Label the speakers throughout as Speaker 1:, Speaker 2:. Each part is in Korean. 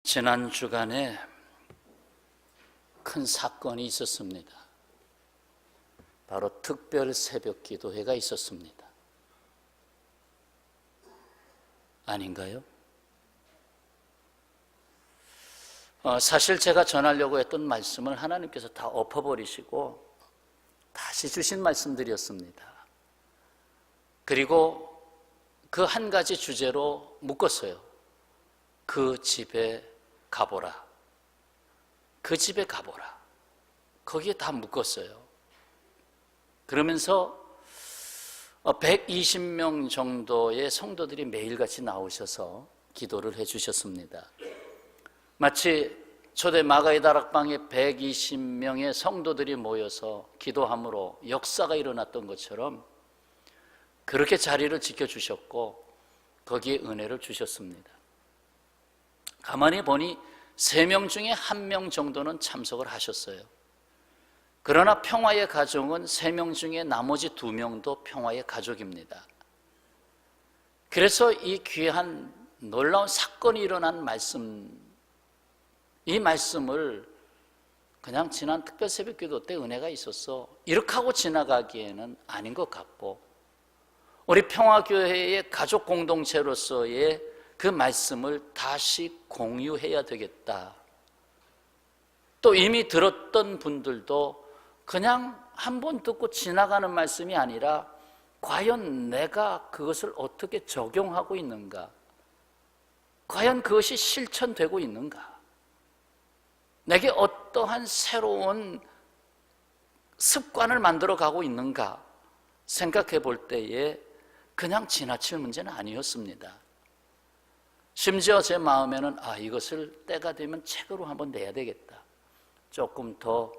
Speaker 1: 지난 주간에 큰 사건이 있었습니다. 바로 특별 새벽 기도회가 있었습니다. 아닌가요? 사실 제가 전하려고 했던 말씀을 하나님께서 다 엎어버리시고 다시 주신 말씀들이었습니다. 그리고 그 한 가지 주제로 묶었어요. 그 집에 가보라. 그 집에 가보라. 거기에 다 묶었어요. 그러면서 120명 정도의 성도들이 매일같이 나오셔서 기도를 해주셨습니다. 마치 초대 마가의 다락방에 120명의 성도들이 모여서 기도함으로 역사가 일어났던 것처럼 그렇게 자리를 지켜주셨고 거기에 은혜를 주셨습니다. 가만히 보니 3명 중에 1명 정도는 참석을 하셨어요. 그러나 평화의 가족은 3명 중에 나머지 2명도 평화의 가족입니다. 그래서 이 귀한 놀라운 사건이 일어난 이 말씀을 그냥 지난 특별 새벽기도 때 은혜가 있었어 이렇게 하고 지나가기에는 아닌 것 같고, 우리 평화교회의 가족 공동체로서의 그 말씀을 다시 공유해야 되겠다. 또 이미 들었던 분들도 그냥 한번 듣고 지나가는 말씀이 아니라 과연 내가 그것을 어떻게 적용하고 있는가? 과연 그것이 실천되고 있는가? 내게 어떠한 새로운 습관을 만들어 가고 있는가? 생각해 볼 때에 그냥 지나칠 문제는 아니었습니다. 심지어 제 마음에는 이것을 때가 되면 책으로 한번 내야 되겠다. 조금 더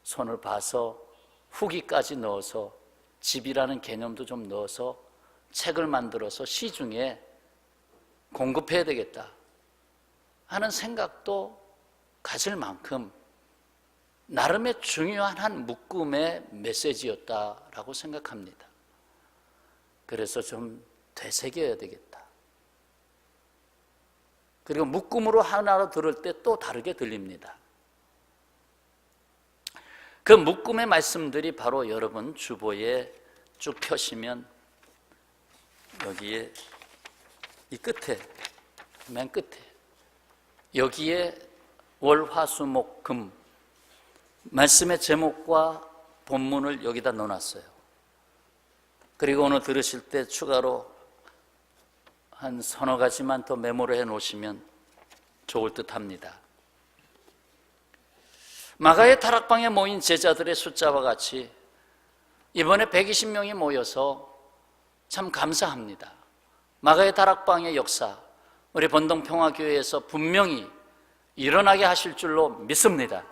Speaker 1: 손을 봐서 후기까지 넣어서 집이라는 개념도 좀 넣어서 책을 만들어서 시중에 공급해야 되겠다 하는 생각도 가질 만큼 나름의 중요한 한 묶음의 메시지였다라고 생각합니다. 그래서 좀 되새겨야 되겠다. 그리고 묶음으로 하나로 들을 때 또 다르게 들립니다. 그 묶음의 말씀들이 바로 여러분 주보에 쭉 펴시면 여기에 이 끝에, 맨 끝에 여기에 월, 화, 수, 목, 금 말씀의 제목과 본문을 여기다 넣어놨어요. 그리고 오늘 들으실 때 추가로 한 서너 가지만 더 메모를 해 놓으시면 좋을 듯 합니다. 마가의 다락방에 모인 제자들의 숫자와 같이 이번에 120명이 모여서 참 감사합니다. 마가의 다락방의 역사, 우리 본동평화교회에서 분명히 일어나게 하실 줄로 믿습니다.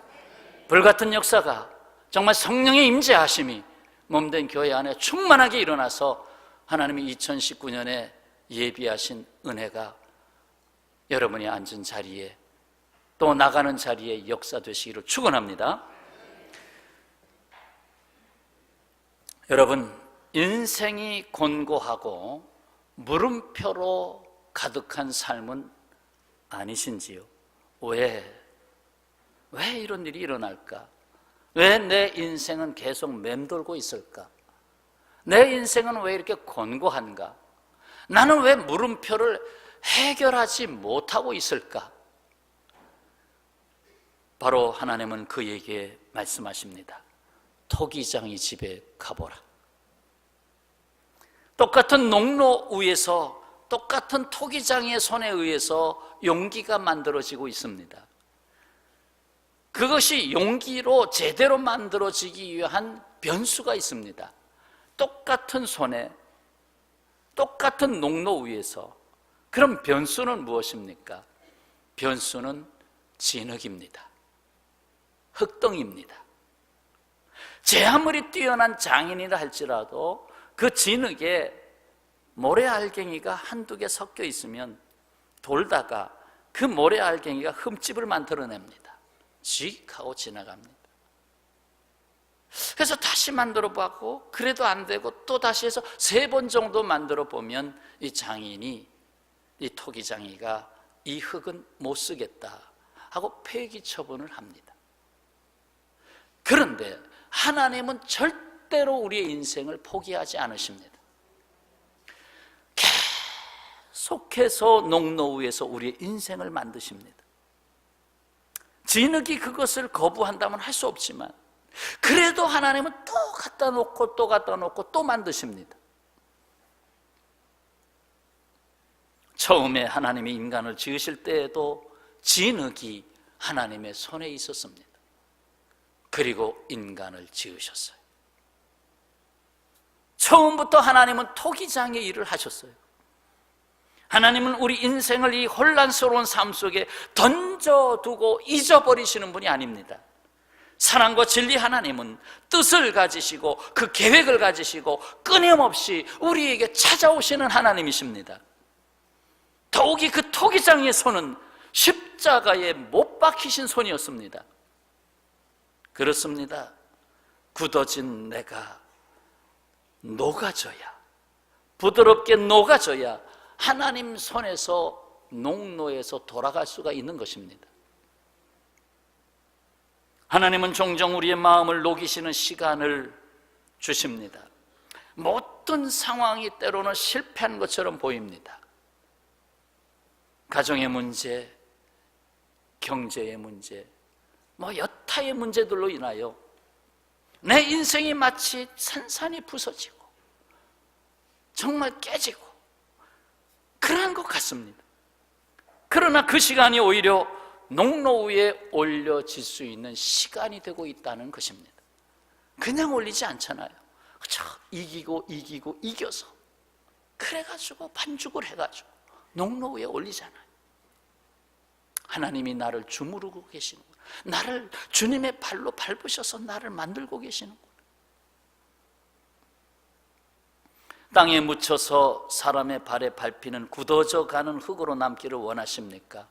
Speaker 1: 불같은 역사가 정말 성령의 임재하심이 몸된 교회 안에 충만하게 일어나서 하나님이 2019년에 예비하신 은혜가 여러분이 앉은 자리에 또 나가는 자리에 역사되시기를 축원합니다. 여러분, 인생이 곤고하고 물음표로 가득한 삶은 아니신지요? 왜 이런 일이 일어날까? 왜 내 인생은 계속 맴돌고 있을까? 내 인생은 왜 이렇게 곤고한가? 나는 왜 물음표를 해결하지 못하고 있을까? 바로 하나님은 그에게 말씀하십니다. 토기장이 집에 가보라. 똑같은 농로 위에서 똑같은 토기장의 손에 의해서 용기가 만들어지고 있습니다. 그것이 용기로 제대로 만들어지기 위한 변수가 있습니다. 똑같은 손에 똑같은 농로 위에서. 그럼 변수는 무엇입니까? 변수는 진흙입니다. 흙덩이입니다. 제 아무리 뛰어난 장인이라 할지라도 그 진흙에 모래알갱이가 한두 개 섞여 있으면 돌다가 그 모래알갱이가 흠집을 만들어냅니다. 쥐익 하고 지나갑니다. 그래서 다시 만들어 보고 그래도 안 되고 또 다시 해서 3번 정도 만들어 보면 이 장인이, 이 토기장이가 이 흙은 못 쓰겠다 하고 폐기 처분을 합니다. 그런데 하나님은 절대로 우리의 인생을 포기하지 않으십니다. 계속해서 농노후에서 우리의 인생을 만드십니다. 진흙이 그것을 거부한다면 할 수 없지만 그래도 하나님은 또 갖다 놓고 또 갖다 놓고 또 만드십니다. 처음에 하나님이 인간을 지으실 때에도 진흙이 하나님의 손에 있었습니다. 그리고 인간을 지으셨어요. 처음부터 하나님은 토기장의 일을 하셨어요. 하나님은 우리 인생을 이 혼란스러운 삶 속에 던져두고 잊어버리시는 분이 아닙니다. 사랑과 진리 하나님은 뜻을 가지시고 그 계획을 가지시고 끊임없이 우리에게 찾아오시는 하나님이십니다. 더욱이 그 토기장의 손은 십자가에 못 박히신 손이었습니다. 그렇습니다. 굳어진 내가 녹아져야, 부드럽게 녹아져야 하나님 손에서 농로에서 돌아갈 수가 있는 것입니다. 하나님은 종종 우리의 마음을 녹이시는 시간을 주십니다. 모든 상황이 때로는 실패한 것처럼 보입니다. 가정의 문제, 경제의 문제, 여타의 문제들로 인하여 내 인생이 마치 산산이 부서지고 정말 깨지고 그러한 것 같습니다. 그러나 그 시간이 오히려 농로 위에 올려질 수 있는 시간이 되고 있다는 것입니다. 그냥 올리지 않잖아요. 이기고 이겨서 그래가지고 반죽을 해가지고 농로 위에 올리잖아요. 하나님이 나를 주무르고 계시는 거예요. 나를 주님의 발로 밟으셔서 나를 만들고 계시는 거예요. 땅에 묻혀서 사람의 발에 밟히는 굳어져 가는 흙으로 남기를 원하십니까?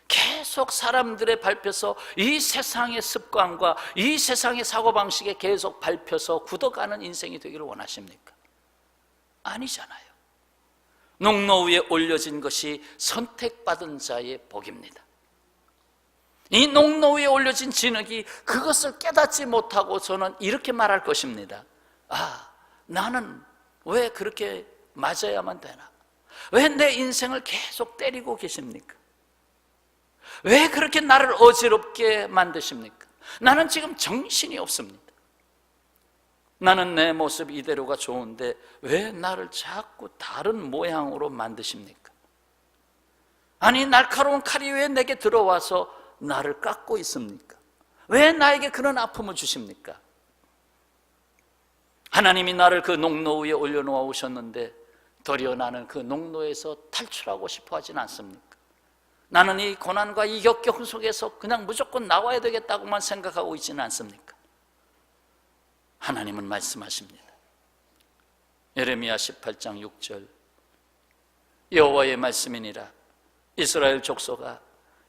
Speaker 1: 계속 사람들의 밟혀서 이 세상의 습관과 이 세상의 사고방식에 계속 밟혀서 굳어가는 인생이 되기를 원하십니까? 아니잖아요. 농로 위에 올려진 것이 선택받은 자의 복입니다. 이 농로 위에 올려진 진흙이 그것을 깨닫지 못하고 저는 이렇게 말할 것입니다. 나는 왜 그렇게 맞아야만 되나? 왜 내 인생을 계속 때리고 계십니까? 왜 그렇게 나를 어지럽게 만드십니까? 나는 지금 정신이 없습니다. 나는 내 모습 이대로가 좋은데 왜 나를 자꾸 다른 모양으로 만드십니까? 아니, 날카로운 칼이 왜 내게 들어와서 나를 깎고 있습니까? 왜 나에게 그런 아픔을 주십니까? 하나님이 나를 그 농로 위에 올려놓아 오셨는데 도리어 나는 그 농로에서 탈출하고 싶어 하진 않습니까? 나는 이 고난과 이 역경 속에서 그냥 무조건 나와야 되겠다고만 생각하고 있지는 않습니까? 하나님은 말씀하십니다. 예레미야 18장 6절 여호와의 말씀이니라. 이스라엘 족속아,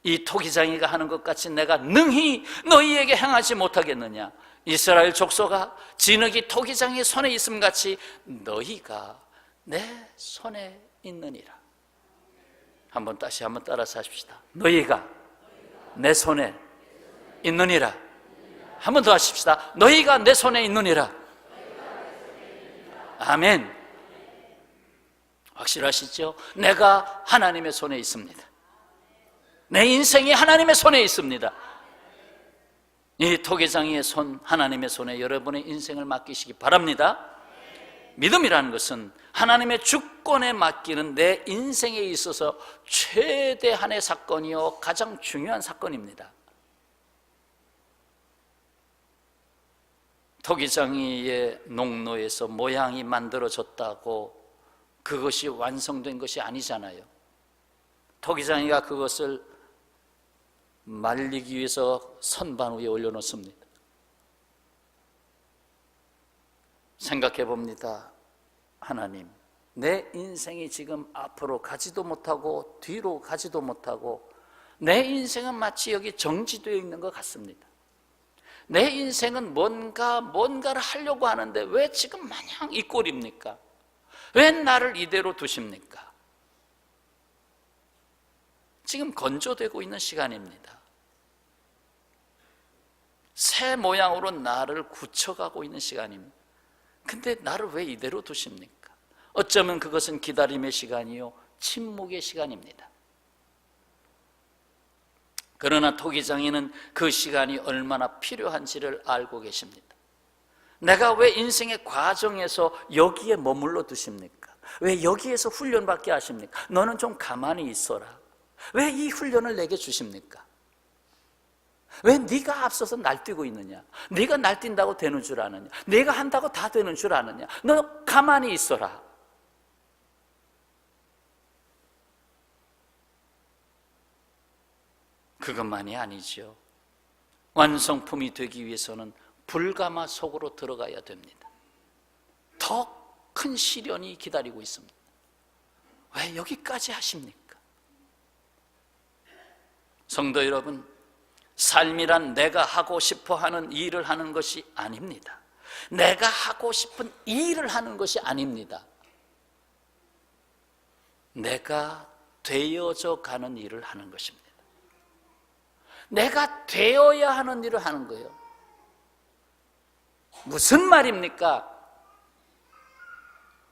Speaker 1: 이 토기장이가 하는 것 같이 내가 능히 너희에게 행하지 못하겠느냐? 이스라엘 족속아, 진흙이 토기장의 손에 있음 같이 너희가 내 손에 있느니라. 다시 한번 따라서 하십시다. 너희가 내 손에 있느니라. 한 번 더 하십시다. 너희가 내 손에 있느니라. 아멘. 확실하시죠? 내가 하나님의 손에 있습니다. 내 인생이 하나님의 손에 있습니다. 이 토기장이의 손, 하나님의 손에 여러분의 인생을 맡기시기 바랍니다. 믿음이라는 것은 하나님의 주권에 맡기는 내 인생에 있어서 최대한의 사건이요 가장 중요한 사건입니다. 토기장이의 농로에서 모양이 만들어졌다고 그것이 완성된 것이 아니잖아요. 토기장이가 그것을 말리기 위해서 선반 위에 올려놓습니다. 생각해 봅니다. 하나님, 내 인생이 지금 앞으로 가지도 못하고 뒤로 가지도 못하고 내 인생은 마치 여기 정지되어 있는 것 같습니다. 내 인생은 뭔가를 하려고 하는데 왜 지금 마냥 이 꼴입니까? 왜 나를 이대로 두십니까? 지금 건조되고 있는 시간입니다. 새 모양으로 나를 굳혀가고 있는 시간입니다. 근데 나를 왜 이대로 두십니까? 어쩌면 그것은 기다림의 시간이요, 침묵의 시간입니다. 그러나 토기장인은 그 시간이 얼마나 필요한지를 알고 계십니다. 내가 왜 인생의 과정에서 여기에 머물러 두십니까? 왜 여기에서 훈련받게 하십니까? 너는 좀 가만히 있어라. 왜 이 훈련을 내게 주십니까? 왜 네가 앞서서 날뛰고 있느냐? 네가 날뛴다고 되는 줄 아느냐? 네가 한다고 다 되는 줄 아느냐? 너 가만히 있어라. 그것만이 아니죠. 완성품이 되기 위해서는 불가마 속으로 들어가야 됩니다. 더 큰 시련이 기다리고 있습니다. 왜 여기까지 하십니까? 성도 여러분, 삶이란 내가 하고 싶어 하는 일을 하는 것이 아닙니다. 내가 하고 싶은 일을 하는 것이 아닙니다. 내가 되어져 가는 일을 하는 것입니다. 내가 되어야 하는 일을 하는 거예요. 무슨 말입니까?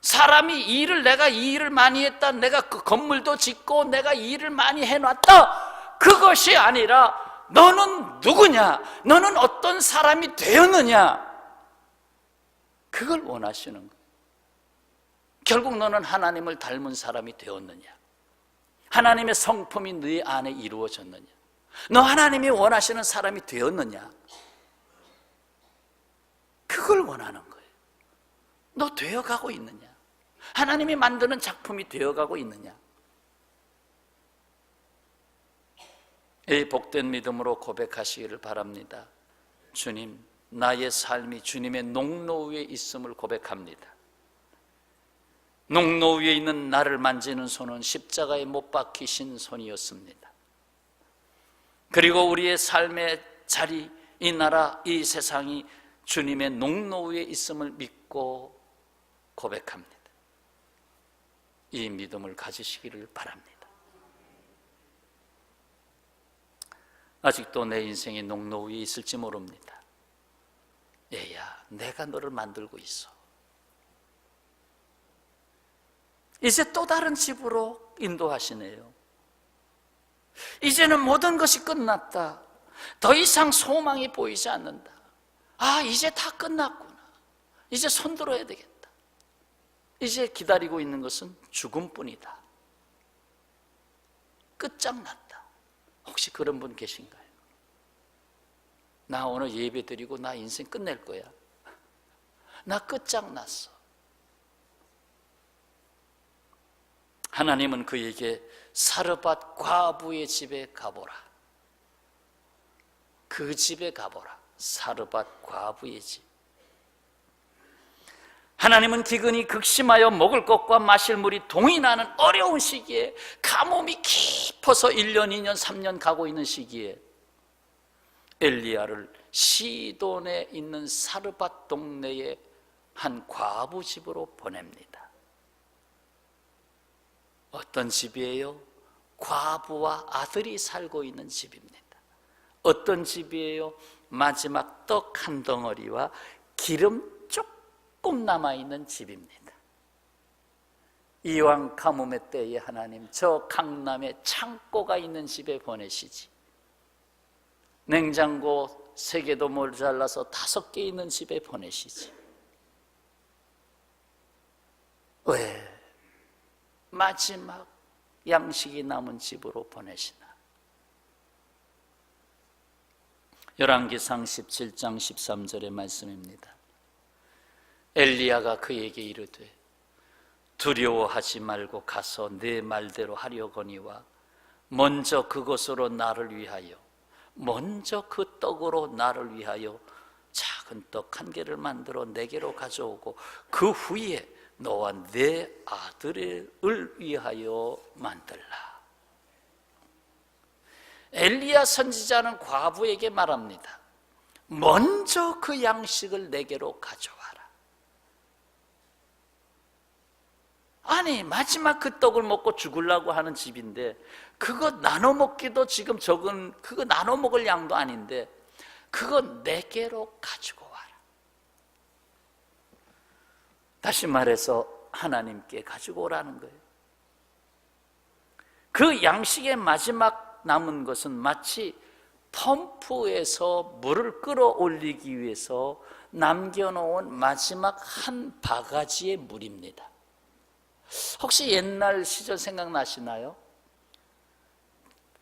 Speaker 1: 사람이 내가 이 일을 많이 했다, 내가 그 건물도 짓고 내가 이 일을 많이 해놨다, 그것이 아니라 너는 누구냐? 너는 어떤 사람이 되었느냐? 그걸 원하시는 거예요. 결국 너는 하나님을 닮은 사람이 되었느냐? 하나님의 성품이 네 안에 이루어졌느냐? 너 하나님이 원하시는 사람이 되었느냐? 그걸 원하는 거예요. 너 되어가고 있느냐? 하나님이 만드는 작품이 되어가고 있느냐? 이 복된 믿음으로 고백하시기를 바랍니다. 주님, 나의 삶이 주님의 농로 위에 있음을 고백합니다. 농로 위에 있는 나를 만지는 손은 십자가에 못 박히신 손이었습니다. 그리고 우리의 삶의 자리, 이 나라, 이 세상이 주님의 농로 위에 있음을 믿고 고백합니다. 이 믿음을 가지시기를 바랍니다. 아직도 내 인생이 농로 위에 있을지 모릅니다. 얘야, 내가 너를 만들고 있어. 이제 또 다른 집으로 인도하시네요. 이제는 모든 것이 끝났다. 더 이상 소망이 보이지 않는다. 아, 이제 다 끝났구나. 이제 손들어야 되겠다. 이제 기다리고 있는 것은 죽음뿐이다. 끝장났다. 혹시 그런 분 계신가요? 나 오늘 예배 드리고 나 인생 끝낼 거야. 나 끝장났어. 하나님은 그에게 사르밧 과부의 집에 가보라. 그 집에 가보라. 사르밧 과부의 집. 하나님은 기근이 극심하여 먹을 것과 마실 물이 동이 나는 어려운 시기에, 가뭄이 깊어서 1년, 2년, 3년 가고 있는 시기에 엘리야를 시돈에 있는 사르밧 동네의 한 과부 집으로 보냅니다. 어떤 집이에요? 과부와 아들이 살고 있는 집입니다. 어떤 집이에요? 마지막 떡 한 덩어리와 기름 조금 남아있는 집입니다. 이왕 가뭄의 때에 하나님, 저 강남에 창고가 있는 집에 보내시지, 냉장고 3개도 모자라서 5개 있는 집에 보내시지, 왜 마지막 양식이 남은 집으로 보내시나? 열왕기상 17장 13절의 말씀입니다. 엘리야가 그에게 이르되 두려워하지 말고 가서 내 말대로 하려거니와 먼저 그것으로 나를 위하여, 먼저 그 떡으로 나를 위하여 작은 떡 1개를 만들어 내게로 가져오고 그 후에 너와 내 아들을 위하여 만들라. 엘리야 선지자는 과부에게 말합니다. 먼저 그 양식을 내게로 가져와라. 아니, 마지막 그 떡을 먹고 죽으려고 하는 집인데 그거 나눠 먹기도 지금 적은, 그거 나눠 먹을 양도 아닌데 그거 내게로 가지고 와라. 다시 말해서 하나님께 가지고 오라는 거예요. 그 양식의 마지막 남은 것은 마치 펌프에서 물을 끌어올리기 위해서 남겨놓은 마지막 한 바가지의 물입니다. 혹시 옛날 시절 생각나시나요?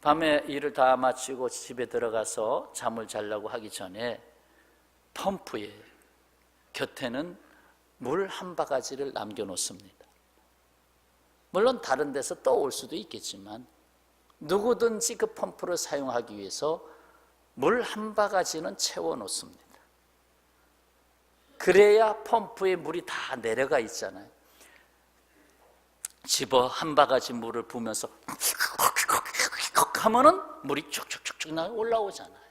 Speaker 1: 밤에 일을 다 마치고 집에 들어가서 잠을 자려고 하기 전에 펌프에 곁에는 물 한 바가지를 남겨놓습니다. 물론 다른 데서 떠올 수도 있겠지만 누구든지 그 펌프를 사용하기 위해서 물 한 바가지는 채워놓습니다. 그래야 펌프에 물이 다 내려가 있잖아요. 집어 한 바가지 물을 부으면서 하면은 물이 쭉쭉쭉쭉 올라오잖아요.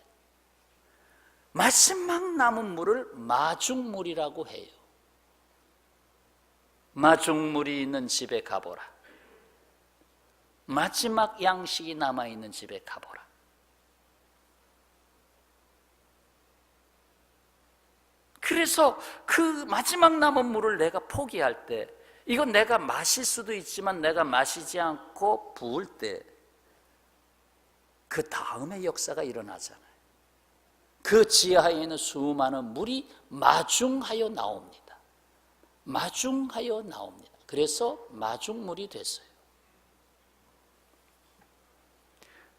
Speaker 1: 마지막 남은 물을 마중물이라고 해요. 마중물이 있는 집에 가보라. 마지막 양식이 남아있는 집에 가보라. 그래서 그 마지막 남은 물을 내가 포기할 때, 이건 내가 마실 수도 있지만 내가 마시지 않고 부을 때 그 다음의 역사가 일어나잖아요. 그 지하에 있는 수많은 물이 마중하여 나옵니다. 마중하여 나옵니다. 그래서 마중물이 됐어요.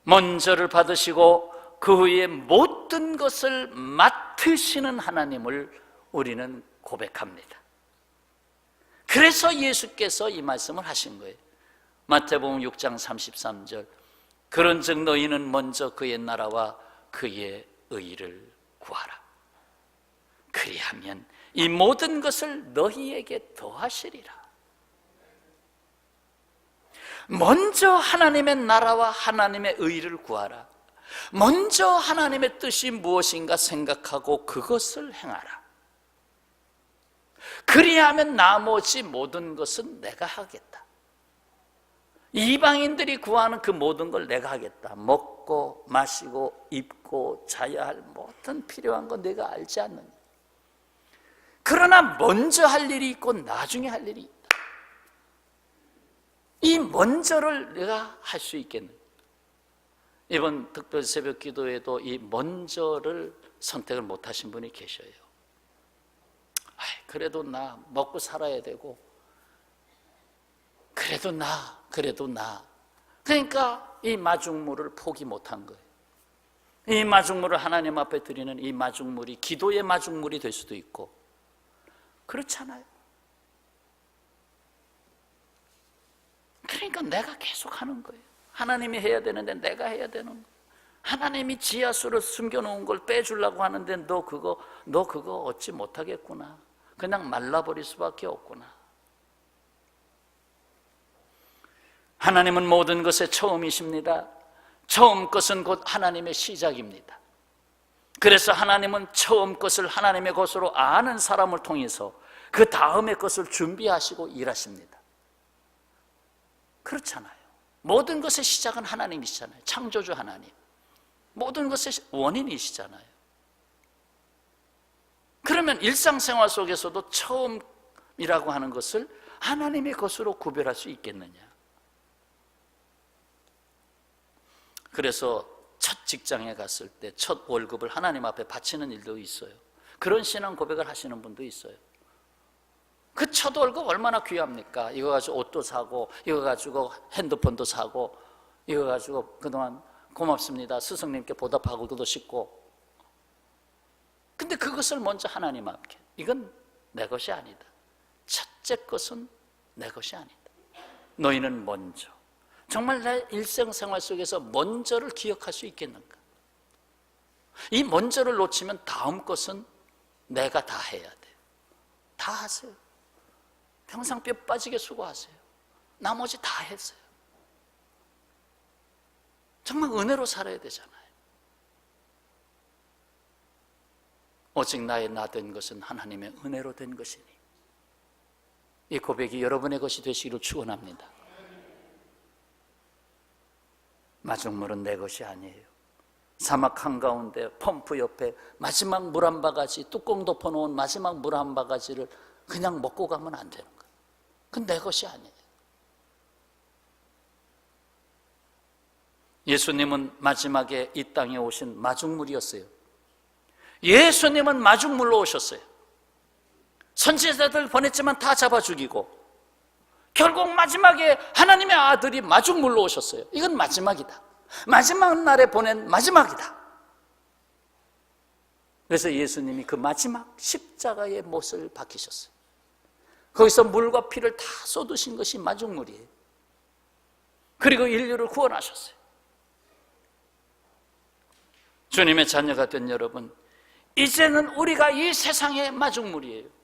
Speaker 1: 먼저를 받으시고 그 후에 모든 것을 맡으시는 하나님을 우리는 고백합니다. 그래서 예수께서 이 말씀을 하신 거예요. 마태복음 6장 33절, 그런즉 너희는 먼저 그의 나라와 그의 의를 구하라. 그리하면 이 모든 것을 너희에게 더하시리라. 먼저 하나님의 나라와 하나님의 의를 구하라. 먼저 하나님의 뜻이 무엇인가 생각하고 그것을 행하라. 그리하면 나머지 모든 것은 내가 하겠다. 이방인들이 구하는 그 모든 걸 내가 하겠다. 먹고 마시고 입고 자야 할 모든 필요한 거 내가 알지 않느냐. 그러나 먼저 할 일이 있고 나중에 할 일이 있다. 이 먼저를 내가 할 수 있겠느냐. 이번 특별 새벽 기도에도 이 먼저를 선택을 못하신 분이 계셔요. 그래도 나 먹고 살아야 되고, 그래도 나. 그러니까 이 마중물을 포기 못한 거예요. 이 마중물을 하나님 앞에 드리는 이 마중물이 기도의 마중물이 될 수도 있고, 그렇잖아요. 그러니까 내가 계속 하는 거예요. 하나님이 해야 되는데 내가 해야 되는 거예요. 하나님이 지하수를 숨겨놓은 걸 빼주려고 하는데 너 그거 얻지 못하겠구나. 그냥 말라버릴 수밖에 없구나. 하나님은 모든 것의 처음이십니다. 처음 것은 곧 하나님의 시작입니다. 그래서 하나님은 처음 것을 하나님의 것으로 아는 사람을 통해서 그 다음의 것을 준비하시고 일하십니다. 그렇잖아요. 모든 것의 시작은 하나님이시잖아요. 창조주 하나님. 모든 것의 원인이시잖아요. 그러면 일상생활 속에서도 처음이라고 하는 것을 하나님의 것으로 구별할 수 있겠느냐. 그래서 첫 직장에 갔을 때 첫 월급을 하나님 앞에 바치는 일도 있어요. 그런 신앙 고백을 하시는 분도 있어요. 그 첫 월급 얼마나 귀합니까? 이거 가지고 옷도 사고, 이거 가지고 핸드폰도 사고, 이거 가지고 그동안 고맙습니다 스승님께 보답하고도 싶고. 근데 그것을 먼저 하나님 앞에, 이건 내 것이 아니다. 첫째 것은 내 것이 아니다. 너희는 먼저. 정말 내 일생생활 속에서 먼저를 기억할 수 있겠는가? 이 먼저를 놓치면 다음 것은 내가 다 해야 돼요. 다 하세요. 평생 뼈 빠지게 수고하세요. 나머지 다 했어요. 정말 은혜로 살아야 되잖아요. 오직 나의 나 된 것은 하나님의 은혜로 된 것이니 이 고백이 여러분의 것이 되시기를 축원합니다. 마중물은 내 것이 아니에요. 사막 한가운데 펌프 옆에 마지막 물 한 바가지, 뚜껑 덮어놓은 마지막 물 한 바가지를 그냥 먹고 가면 안 되는 거예요. 그건 내 것이 아니에요. 예수님은 마지막에 이 땅에 오신 마중물이었어요. 예수님은 마중물로 오셨어요. 선지자들 보냈지만 다 잡아 죽이고 결국 마지막에 하나님의 아들이 마중물로 오셨어요. 이건 마지막이다. 마지막 날에 보낸 마지막이다. 그래서 예수님이 그 마지막 십자가의 못을 박히셨어요. 거기서 물과 피를 다 쏟으신 것이 마중물이에요. 그리고 인류를 구원하셨어요. 주님의 자녀가 된 여러분, 이제는 우리가 이 세상의 마중물이에요.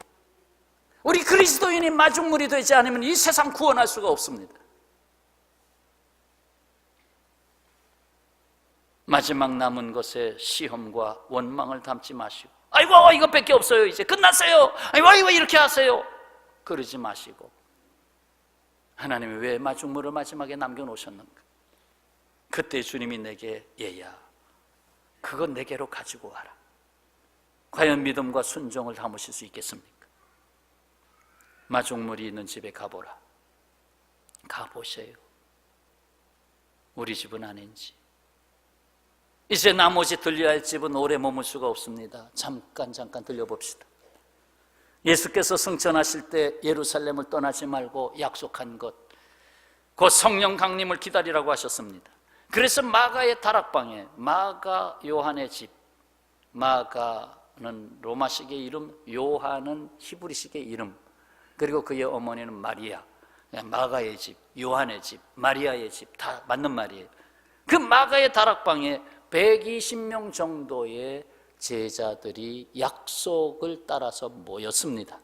Speaker 1: 우리 그리스도인이 마중물이 되지 않으면 이 세상 구원할 수가 없습니다. 마지막 남은 것에 시험과 원망을 담지 마시고, 아이고 이것밖에 없어요, 이제 끝났어요, 아이고 이렇게 하세요, 그러지 마시고, 하나님이 왜 마중물을 마지막에 남겨놓으셨는가? 그때 주님이 내게, 얘야 그건 내게로 가지고 와라. 과연 믿음과 순종을 담으실 수 있겠습니까? 마중물이 있는 집에 가보라. 가보세요. 우리 집은 아닌지. 이제 나머지 들려야 할 집은 오래 머물 수가 없습니다. 잠깐 들려봅시다. 예수께서 승천하실 때 예루살렘을 떠나지 말고 약속한 것, 곧 성령 강림을 기다리라고 하셨습니다. 그래서 마가의 다락방에, 마가 요한의 집, 마가는 로마식의 이름, 요한은 히브리식의 이름, 그리고 그의 어머니는 마리아, 마가의 집, 요한의 집, 마리아의 집, 다 맞는 말이에요. 그 마가의 다락방에 120명 정도의 제자들이 약속을 따라서 모였습니다.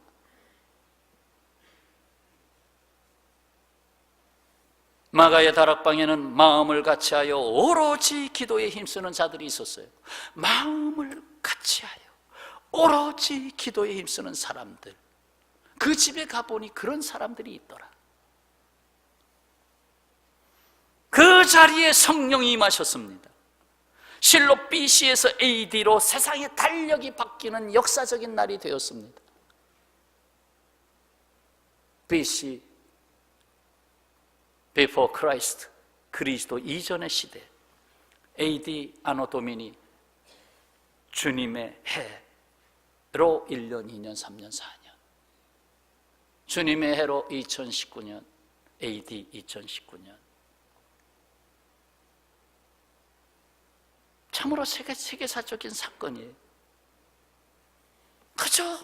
Speaker 1: 마가의 다락방에는 마음을 같이하여 오로지 기도에 힘쓰는 자들이 있었어요. 마음을 같이하여 오로지 기도에 힘쓰는 사람들, 그 집에 가보니 그런 사람들이 있더라. 그 자리에 성령이 임하셨습니다. 실로 BC에서 AD로 세상의 달력이 바뀌는 역사적인 날이 되었습니다. BC, Before Christ, 그리스도 이전의 시대. AD, 아노 도미니, 주님의 해로 1년, 2년, 3년, 4년. 주님의 해로 2019년, AD 2019년. 참으로 세계사적인 사건이에요. 그저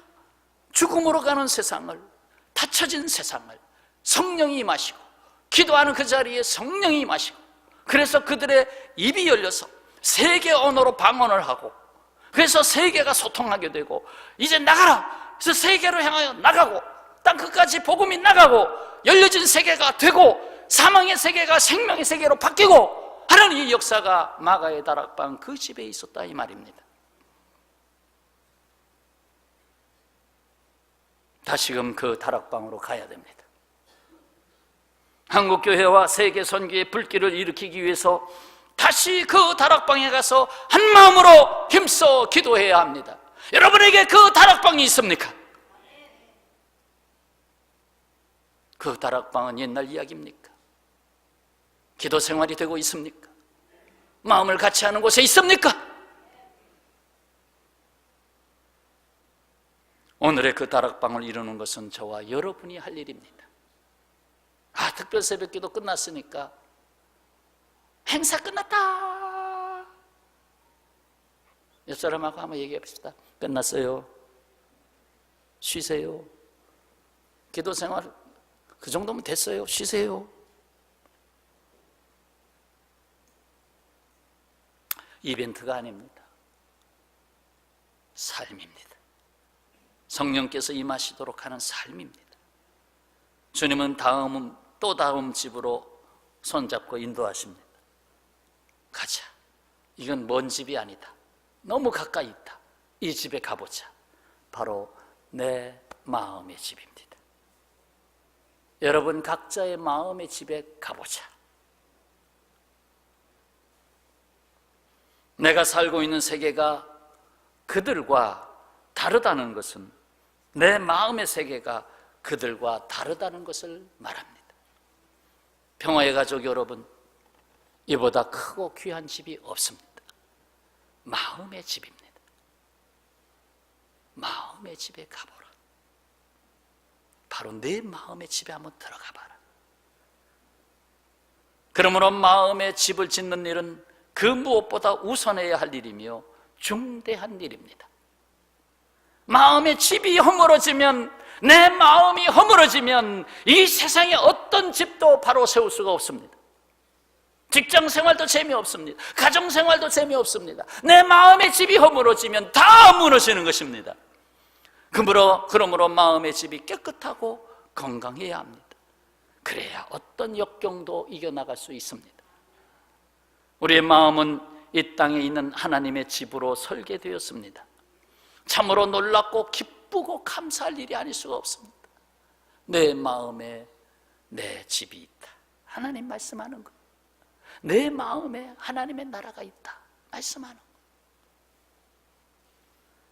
Speaker 1: 죽음으로 가는 세상을, 닫혀진 세상을 성령이 임하시고, 기도하는 그 자리에 성령이 임하시고, 그래서 그들의 입이 열려서 세계 언어로 방언을 하고, 그래서 세계가 소통하게 되고, 이제 나가라! 그래서 세계로 향하여 나가고, 땅 끝까지 복음이 나가고, 열려진 세계가 되고, 사망의 세계가 생명의 세계로 바뀌고 하는 이 역사가 마가의 다락방 그 집에 있었다, 이 말입니다. 다시금 그 다락방으로 가야 됩니다. 한국교회와 세계 선교의 불길을 일으키기 위해서 다시 그 다락방에 가서 한 마음으로 힘써 기도해야 합니다. 여러분에게 그 다락방이 있습니까? 그 다락방은 옛날 이야기입니까? 기도 생활이 되고 있습니까? 마음을 같이 하는 곳에 있습니까? 오늘의 그 다락방을 이루는 것은 저와 여러분이 할 일입니다. 특별 새벽기도 끝났으니까 행사 끝났다. 옆 사람하고 한번 얘기해 봅시다. 끝났어요. 쉬세요. 기도 생활 그 정도면 됐어요. 쉬세요. 이벤트가 아닙니다. 삶입니다. 성령께서 임하시도록 하는 삶입니다. 주님은 또 다음 집으로 손잡고 인도하십니다. 가자. 이건 먼 집이 아니다. 너무 가까이 있다. 이 집에 가보자. 바로 내 마음의 집입니다. 여러분 각자의 마음의 집에 가보자. 내가 살고 있는 세계가 그들과 다르다는 것은, 내 마음의 세계가 그들과 다르다는 것을 말합니다. 평화의 가족 여러분, 이보다 크고 귀한 집이 없습니다. 마음의 집입니다. 마음의 집에 가보라. 바로 내 마음의 집에 한번 들어가 봐라. 그러므로 마음의 집을 짓는 일은 그 무엇보다 우선해야 할 일이며 중대한 일입니다. 마음의 집이 허물어지면, 내 마음이 허물어지면 이 세상에 어떤 집도 바로 세울 수가 없습니다. 직장생활도 재미없습니다. 가정생활도 재미없습니다. 내 마음의 집이 허물어지면 다 무너지는 것입니다. 그러므로 마음의 집이 깨끗하고 건강해야 합니다. 그래야 어떤 역경도 이겨나갈 수 있습니다. 우리의 마음은 이 땅에 있는 하나님의 집으로 설계되었습니다. 참으로 놀랍고 기쁘고 감사할 일이 아닐 수가 없습니다. 내 마음에 내 집이 있다. 하나님 말씀하는 것. 내 마음에 하나님의 나라가 있다. 말씀하는 것.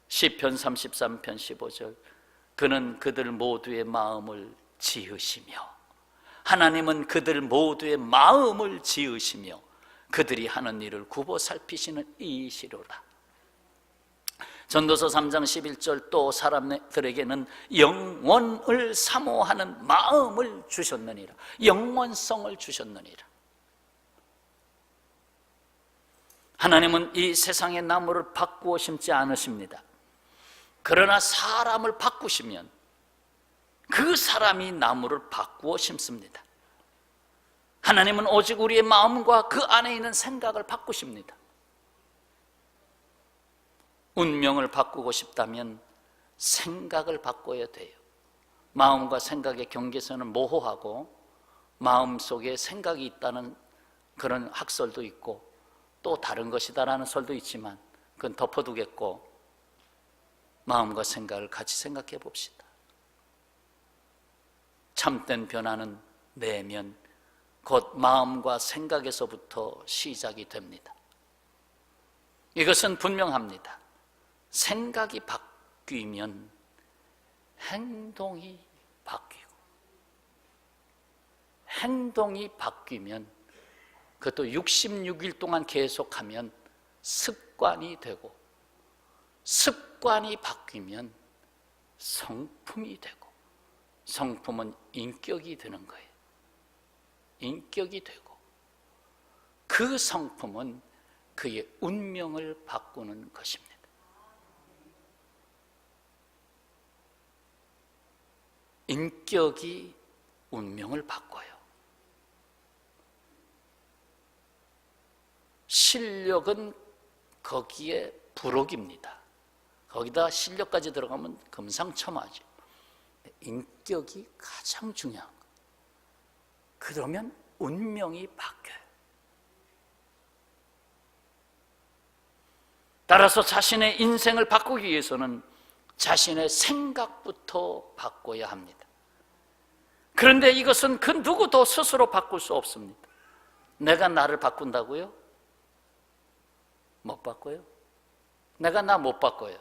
Speaker 1: 시편 33편 15절, 그는 그들 모두의 마음을 지으시며, 하나님은 그들 모두의 마음을 지으시며 그들이 하는 일을 굽어 살피시는 이시로다. 전도서 3장 11절, 또 사람들에게는 영원을 사모하는 마음을 주셨느니라. 영원성을 주셨느니라. 하나님은 이 세상의 나무를 바꾸어 심지 않으십니다. 그러나 사람을 바꾸시면 그 사람이 나무를 바꾸어 심습니다. 하나님은 오직 우리의 마음과 그 안에 있는 생각을 바꾸십니다. 운명을 바꾸고 싶다면 생각을 바꿔야 돼요. 마음과 생각의 경계선은 모호하고 마음속에 생각이 있다는 그런 학설도 있고 또 다른 것이다라는 설도 있지만 그건 덮어두겠고, 마음과 생각을 같이 생각해 봅시다. 참된 변화는 내면, 곧 마음과 생각에서부터 시작이 됩니다. 이것은 분명합니다. 생각이 바뀌면 행동이 바뀌고, 행동이 바뀌면, 그것도 66일 동안 계속하면 습관이 되고, 습관이 바뀌면 성품이 되고, 성품은 인격이 되는 거예요. 인격이 되고, 그 성품은 그의 운명을 바꾸는 것입니다. 인격이 운명을 바꿔요. 실력은 거기에 부록입니다. 거기다 실력까지 들어가면 금상첨화죠. 인격이 가장 중요한 거예요. 그러면 운명이 바뀌어요. 따라서 자신의 인생을 바꾸기 위해서는 자신의 생각부터 바꿔야 합니다. 그런데 이것은 그 누구도 스스로 바꿀 수 없습니다. 내가 나를 바꾼다고요? 못 바꿔요. 내가 나 못 바꿔요.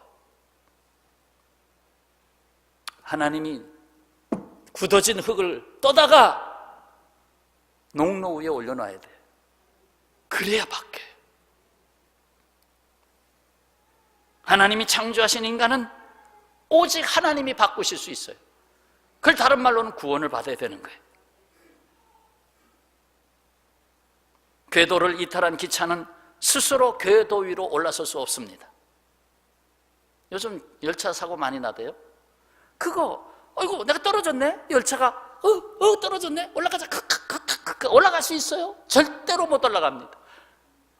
Speaker 1: 하나님이 굳어진 흙을 떠다가 농로 위에 올려놔야 돼요. 그래야 바뀌어요. 하나님이 창조하신 인간은 오직 하나님이 바꾸실 수 있어요. 그걸 다른 말로는 구원을 받아야 되는 거예요. 궤도를 이탈한 기차는 스스로 궤도 위로 올라설 수 없습니다. 요즘 열차 사고 많이 나대요. 그거 어이구 내가 떨어졌네. 열차가 떨어졌네. 올라가자. 올라갈 수 있어요? 절대로 못 올라갑니다.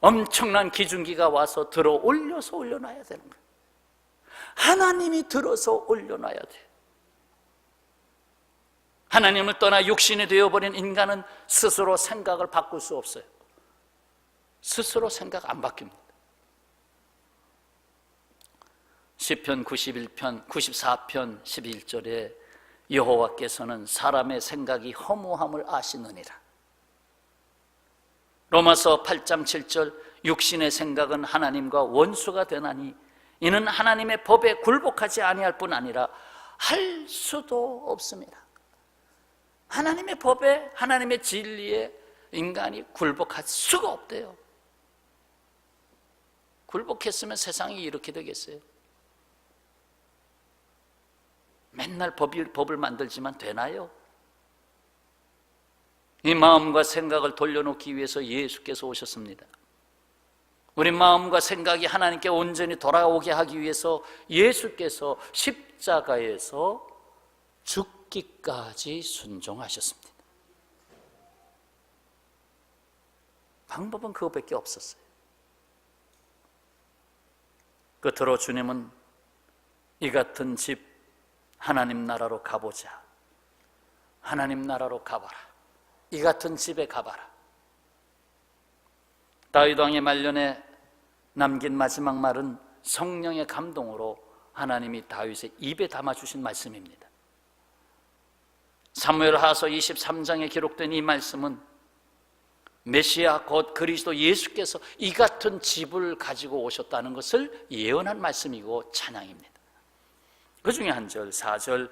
Speaker 1: 엄청난 기중기가 와서 들어 올려서 올려놔야 되는 거예요. 하나님이 들어서 올려놔야 돼요. 하나님을 떠나 육신이 되어버린 인간은 스스로 생각을 바꿀 수 없어요. 스스로 생각 안 바뀝니다. 시편 94편 11절에 여호와께서는 사람의 생각이 허무함을 아시느니라. 로마서 8장 7절, 육신의 생각은 하나님과 원수가 되나니 이는 하나님의 법에 굴복하지 아니할 뿐 아니라 할 수도 없습니다. 하나님의 법에, 하나님의 진리에 인간이 굴복할 수가 없대요. 굴복했으면 세상이 이렇게 되겠어요? 맨날 법을 만들지만 되나요? 이 마음과 생각을 돌려놓기 위해서 예수께서 오셨습니다. 우리 마음과 생각이 하나님께 온전히 돌아오게 하기 위해서 예수께서 십자가에서 죽기까지 순종하셨습니다. 방법은 그것밖에 없었어요. 끝으로 주님은 이 같은 집 하나님 나라로 가보자, 하나님 나라로 가봐라, 이 같은 집에 가봐라. 다윗 왕의 말년에 남긴 마지막 말은 성령의 감동으로 하나님이 다윗의 입에 담아주신 말씀입니다. 사무엘하서 23장에 기록된 이 말씀은 메시아 곧 그리스도 예수께서 이 같은 집을 가지고 오셨다는 것을 예언한 말씀이고 찬양입니다. 그 중에 한 절, 4절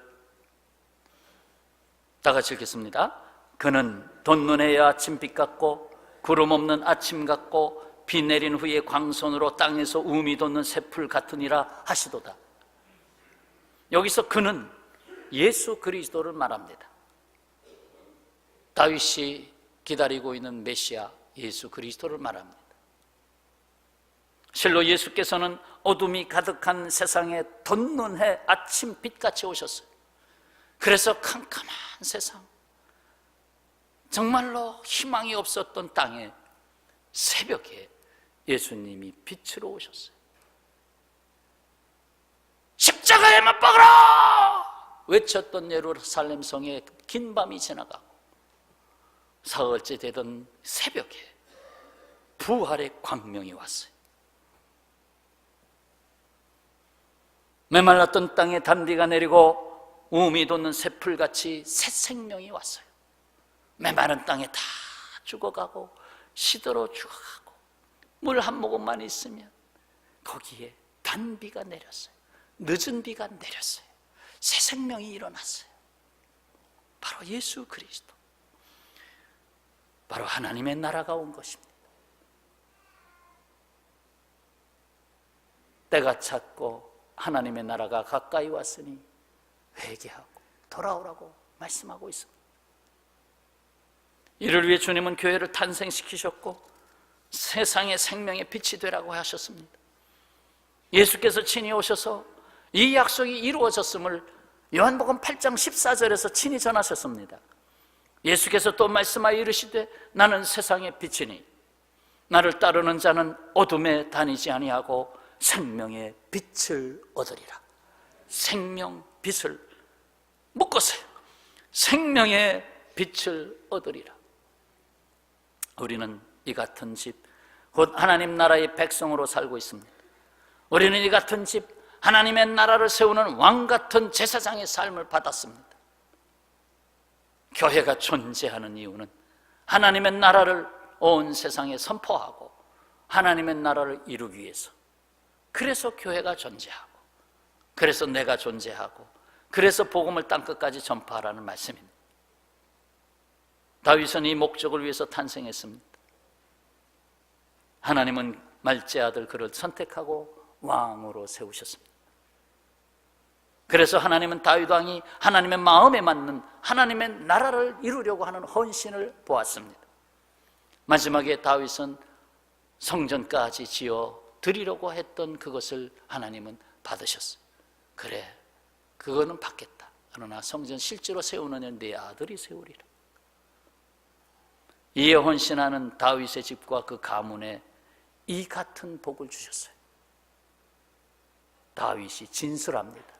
Speaker 1: 다 같이 읽겠습니다. 그는 돋눈의 아침빛 같고 구름 없는 아침 같고 비 내린 후에 광선으로 땅에서 우미 돋는 새풀 같으니라 하시도다. 여기서 그는 예수 그리스도를 말합니다. 다윗이 기다리고 있는 메시아 예수 그리스도를 말합니다. 실로 예수께서는 어둠이 가득한 세상에 돋눈의 아침빛같이 오셨어요. 그래서 캄캄한 세상, 정말로 희망이 없었던 땅에 새벽에 예수님이 빛으로 오셨어요. 십자가에 못 박으라 외쳤던 예루살렘 성에 긴 밤이 지나가고 사흘째 되던 새벽에 부활의 광명이 왔어요. 메말랐던 땅에 단비가 내리고 우음이 돋는 새풀같이 새 생명이 왔어요. 메마른 땅에 다 죽어가고 시들어 죽어가고 물 한 모금만 있으면 거기에 단비가 내렸어요. 늦은 비가 내렸어요. 새 생명이 일어났어요. 바로 예수 그리스도, 바로 하나님의 나라가 온 것입니다. 때가 찼고 하나님의 나라가 가까이 왔으니 회개하고 돌아오라고 말씀하고 있습니다. 이를 위해 주님은 교회를 탄생시키셨고 세상의 생명의 빛이 되라고 하셨습니다. 예수께서 친히 오셔서 이 약속이 이루어졌음을 요한복음 8장 14절에서 친히 전하셨습니다. 예수께서 또 말씀하여 이르시되 나는 세상의 빛이니 나를 따르는 자는 어둠에 다니지 아니하고 생명의 빛을 얻으리라. 생명 빛을 묶으세요. 생명의 빛을 얻으리라. 우리는 이 같은 집, 곧 하나님 나라의 백성으로 살고 있습니다. 우리는 이 같은 집, 하나님의 나라를 세우는 왕 같은 제사장의 삶을 받았습니다. 교회가 존재하는 이유는 하나님의 나라를 온 세상에 선포하고 하나님의 나라를 이루기 위해서, 그래서 교회가 존재하고, 그래서 내가 존재하고, 그래서 복음을 땅끝까지 전파하라는 말씀입니다. 다윗은 이 목적을 위해서 탄생했습니다. 하나님은 말째 아들 그를 선택하고 왕으로 세우셨습니다. 그래서 하나님은 다윗 왕이 하나님의 마음에 맞는 하나님의 나라를 이루려고 하는 헌신을 보았습니다. 마지막에 다윗은 성전까지 지어 드리려고 했던 그것을 하나님은 받으셨어요. 그래, 그거는 받겠다. 그러나 성전 실제로 세우는 네 아들이 세우리라. 이에 헌신하는 다윗의 집과 그 가문에 이 같은 복을 주셨어요. 다윗이 진술합니다.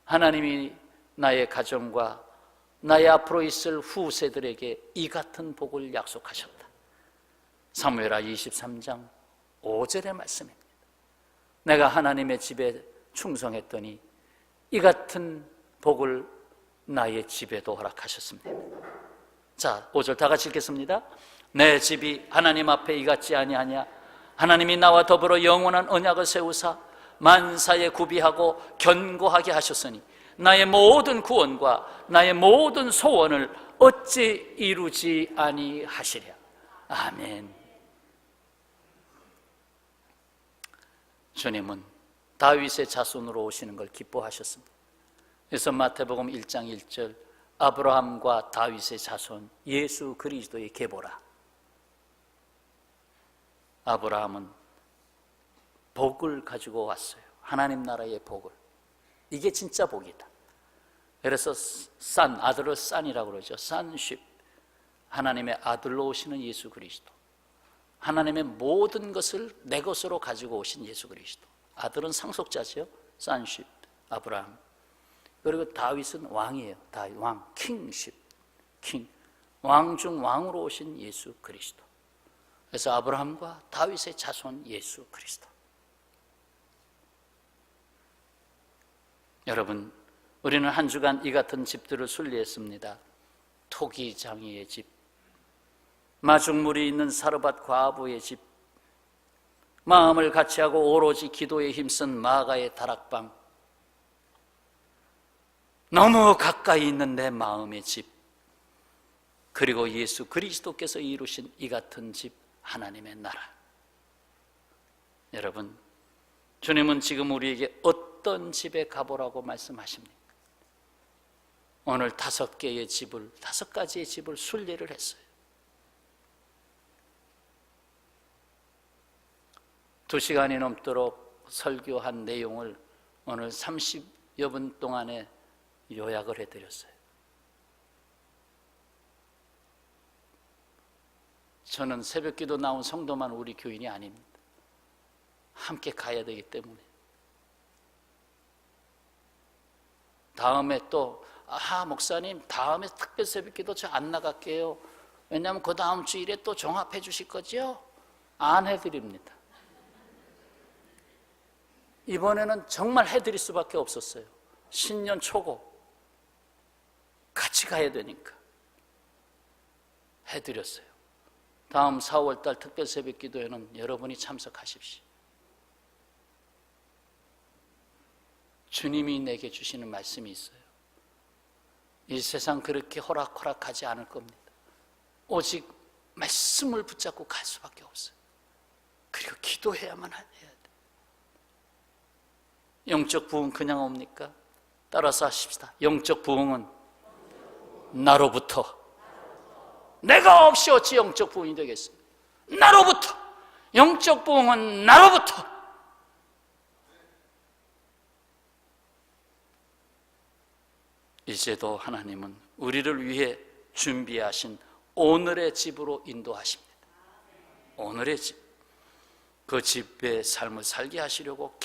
Speaker 1: 하나님이 나의 가정과 나의 앞으로 있을 후세들에게 이 같은 복을 약속하셨다. 사무엘하 23장 5절의 말씀입니다. 내가 하나님의 집에 충성했더니 이 같은 복을 나의 집에도 허락하셨습니다. 자, 5절 다 같이 읽겠습니다. 내 집이 하나님 앞에 이같지 아니하냐. 하나님이 나와 더불어 영원한 언약을 세우사 만사에 구비하고 견고하게 하셨으니 나의 모든 구원과 나의 모든 소원을 어찌 이루지 아니하시랴. 아멘. 주님은 다윗의 자손으로 오시는 걸 기뻐하셨습니다. 그래서 마태복음 1장 1절 아브라함과 다윗의 자손 예수 그리스도의 계보라. 아브라함은 복을 가지고 왔어요. 하나님 나라의 복을. 이게 진짜 복이다. 그래서 아들을 싼이라고 그러죠. 싼쉽. 하나님의 아들로 오시는 예수 그리스도. 하나님의 모든 것을 내 것으로 가지고 오신 예수 그리스도. 아들은 상속자죠. 싼쉽, 아브라함. 그리고 다윗은 왕이에요. 다윗 왕, 킹쉽, 킹. 왕 중 왕으로 오신 예수 그리스도. 그래서 아브라함과 다윗의 자손 예수 그리스도. 여러분, 우리는 한 주간 이 같은 집들을 순리했습니다. 토기장이의 집, 마중물이 있는 사르밧 과부의 집, 마음을 같이하고 오로지 기도에 힘쓴 마가의 다락방, 너무 가까이 있는 내 마음의 집, 그리고 예수 그리스도께서 이루신 이 같은 집, 하나님의 나라. 여러분, 주님은 지금 우리에게 어떤 집에 가보라고 말씀하십니까? 오늘 5가지의 집을 순례를 했어요. 2시간이 넘도록 설교한 내용을 오늘 30여 분 동안에 요약을 해드렸어요. 저는 새벽기도 나온 성도만 우리 교인이 아닙니다. 함께 가야 되기 때문에. 다음에 또 목사님 다음에 특별 새벽기도 저 안 나갈게요. 왜냐하면 그 다음 주일에 또 종합해 주실 거죠? 안 해드립니다. 이번에는 정말 해드릴 수밖에 없었어요. 신년 초고 같이 가야 되니까 해드렸어요. 다음 4월달 특별 새벽기도에는 여러분이 참석하십시오. 주님이 내게 주시는 말씀이 있어요. 이 세상 그렇게 호락호락하지 않을 겁니다. 오직 말씀을 붙잡고 갈 수밖에 없어요. 그리고 기도해야만 해야 돼. 영적 부흥 그냥 옵니까? 따라서 하십시다. 영적 부흥은 나로부터. 내가 없이 어찌 영적 부흥이 되겠습니까? 나로부터. 영적 부흥은 나로부터. 이제도 하나님은 우리를 위해 준비하신 오늘의 집으로 인도하십니다. 오늘의 집. 그 집의 삶을 살게 하시려고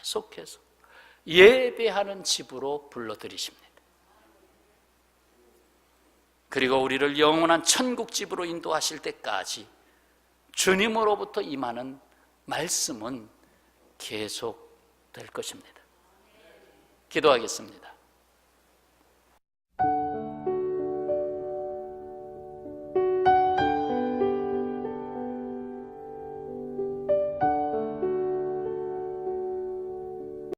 Speaker 1: 계속해서 예배하는 집으로 불러들이십니다. 그리고 우리를 영원한 천국집으로 인도하실 때까지 주님으로부터 임하는 말씀은 계속될 것입니다. 기도하겠습니다.